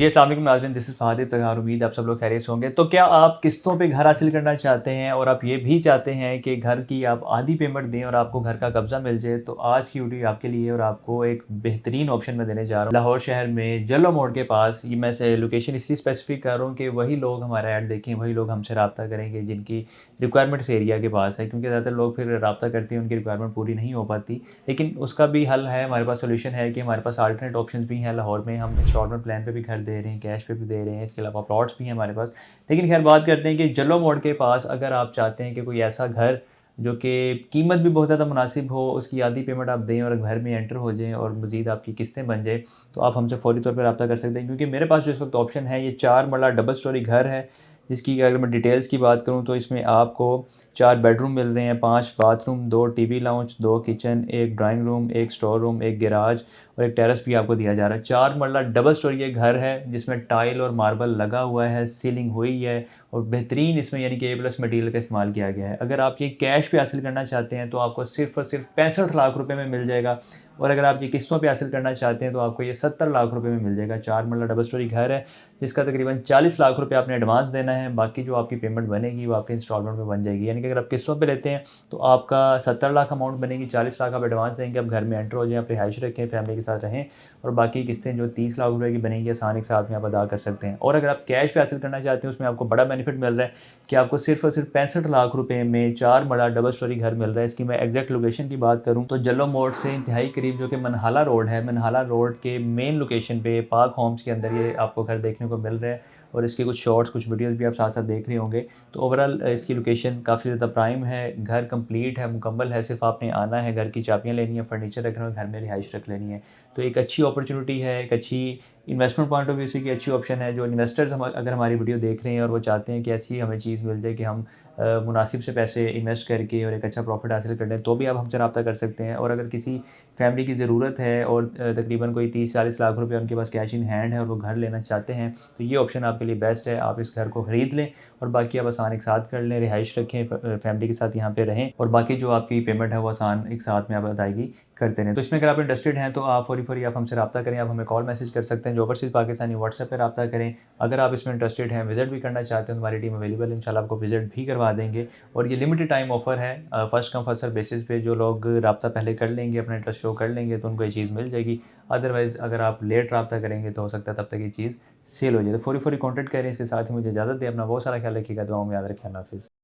जी, अस्सलाम वालेकुम नाज़रीन, दिस इज़ फ़ातिह तैयार। उम्मीद है आप सब लोग खैरियत से होंगे। तो क्या आप किस्तों पे घर हासिल करना चाहते हैं और आप ये भी चाहते हैं कि घर की आप आधी पेमेंट दें और आपको घर का कब्ज़ा मिल जाए? तो आज की वीडियो आपके लिए और आपको एक बेहतरीन ऑप्शन मैं देने जा रहा हूँ। लाहौर शहर में जल्लो मोड़ के पास, ये मैं से लोकेशन इसलिए स्पेसिफ़िक कर रहा हूँ कि वही लोग हमारा ऐड देखें, वही लोग हमसे राब्ता करेंगे जिनकी रिक्वायरमेंट इस एरिया के पास है, क्योंकि ज़्यादातर लोग फिर राब्ता करते हैं, उनकी रिक्वायरमेंट पूरी नहीं हो पाती। लेकिन उसका भी हल है, हमारे पास सॉल्यूशन है कि हमारे पास अल्टरनेट ऑप्शंस भी हैं। लाहौर में हम इंस्टॉलमेंट प्लान पे भी घर दे रहे हैं, कैश पे भी दे रहे हैं, इसके अलावा प्लॉट्स भी हैं हमारे पास। लेकिन खैर बात करते हैं कि जल्लो मोड़ के पास अगर आप चाहते हैं कि कोई ऐसा घर जो कि कीमत भी बहुत ज़्यादा मुनासिब हो, उसकी आधी पेमेंट आप दें और घर में एंटर हो जाएँ और मज़ीद आपकी किस्तें बन जाएँ, तो आप हमसे फ़ौरी तौर पे राब्ता कर सकते हैं। क्योंकि मेरे पास जो इस वक्त ऑप्शन है, ये 4 मरला डबल स्टोरी घर है, जिसकी अगर मैं डिटेल्स की बात करूँ तो इसमें आपको 4 बेडरूम मिल रहे हैं, 5 bathroom, 2 TV lounge, 2 kitchen, 1 drawing room, 1 store room, 1 garage और 1 टेरेस भी आपको दिया जा रहा है। 4 मरला डबल स्टोरी ये घर है, जिसमें टाइल और मार्बल लगा हुआ है, सीलिंग हुई है और बेहतरीन इसमें यानी कि ए प्लस मटीरियल का इस्तेमाल किया गया है। अगर आप ये कैश पे हासिल करना चाहते हैं तो आपको सिर्फ़ और सिर्फ 65 लाख रुपए में मिल जाएगा, और अगर आप ये किस्तों पे हासिल करना चाहते हैं तो आपको ये 70 लाख रुपए में मिल जाएगा। 4 मरला डबल स्टोरी घर है, जिसका तकरीबन 40 लाख रुपए आपने एडवांस देना है, बाकी जो आपकी पेमेंट बनेगी वो आपके इंस्टॉलमेंट में बन जाएगी। यानी कि अगर आप किस्तों पे लेते हैं तो आपका 70 लाख अमाउंट बनेगी, 40 लाख आप एडवांस देंगे, आप घर में एंटर हो जाएँ, आप रिहाइश रखें, फैमिली के साथ रहें और बाकी किस्तें जो 30 लाख रुपए की बनेंगी आसानी के साथ में आप अदा कर सकते हैं। और अगर आप कैश पे हासिल करना चाहते हैं, उसमें आपको बड़ा बेनिफिट मिल रहा है कि आपको सिर्फ़ और सिर्फ 65 लाख रुपए में 4 बड़ा डबल स्टोरी घर मिल रहा है। इसकी मैं एग्जैक्ट लोकेशन की बात करूँ तो जल्लो मोड़ से इंतहाई करीब जो कि मनहाला रोड है, मनहाला रोड के मेन लोकेशन पे पार्क होम्स के अंदर ये आपको घर देखने को मिल रहा है। और इसके कुछ शॉर्ट्स, कुछ वीडियोस भी आप साथ साथ देख रहे होंगे। तो ओवरऑल इसकी लोकेशन काफ़ी ज़्यादा प्राइम है, घर कंप्लीट है, मुकम्मल है, सिर्फ आपने आना है, घर की चाबियाँ लेनी है, फर्नीचर रखना है, घर में रिहाइश रख लेनी है। तो एक अच्छी अपॉर्चुनिटी है, एक अच्छी इन्वेस्टमेंट पॉइंट ऑफ व्यू से की अच्छी ऑप्शन है। जो इन्वेस्टर्स हम अगर हमारी वीडियो देख रहे हैं और वो चाहते हैं कि ऐसी हमें चीज़ मिल जाए कि हम मुनासिब से पैसे इन्वेस्ट करके और एक अच्छा प्रॉफिट हासिल कर लें, तो भी आप हमसे रब्ता कर सकते हैं। और अगर किसी फैमिली की ज़रूरत है और तकरीबन कोई 30-40 लाख रुपए उनके पास कैश इन हैंड है और वो घर लेना चाहते हैं, तो ये ऑप्शन आपके लिए बेस्ट है। आप इस घर को ख़रीद लें और बाकी आप आसान एक साथ कर लें, रिहाइश रखें, फैमिली के साथ यहाँ पे रहें और बाकी जो आपकी पेमेंट है वो आसान एक साथ में आप अदायगी करते रहें। तो इसमें अगर आप इंटरेस्टेड हैं तो आप फ़ौरी आप हमसे रब्ता करें, आप हमें कॉल मैसेज कर सकते हैं। जो ओवरसीज़ पाकिस्तानी व्हाट्सएप पे रब्ता करें। अगर आप इसमें इंटरेस्टेड हैं, विज़िट भी करना चाहते हैं, तो हमारी टीम अवेलेबल है, इंशाल्लाह आपको विज़िट भी करवा देंगे। और ये लिमिटेड टाइम ऑफ़र है, फ़र्स्ट कम फ़र्स्ट सर्व बेसिस पे जो लोग रब्ता पहले कर लेंगे, अपना इंटरेस्ट शो कर लेंगे, तो उनको ये चीज़ मिल जाएगी। अदरवाइज़ अगर आप लेट रब्ता करेंगे तो हो सकता है तब तक ये चीज़ सेल हो जाए। तो फ़ौरी कॉन्टैक्ट करें। इसके साथ ही मुझे इजाज़त दें। अपना बहुत सारा ख्याल रखिएगा, दुआओं में याद रखें। अल्लाह हाफ़िज़।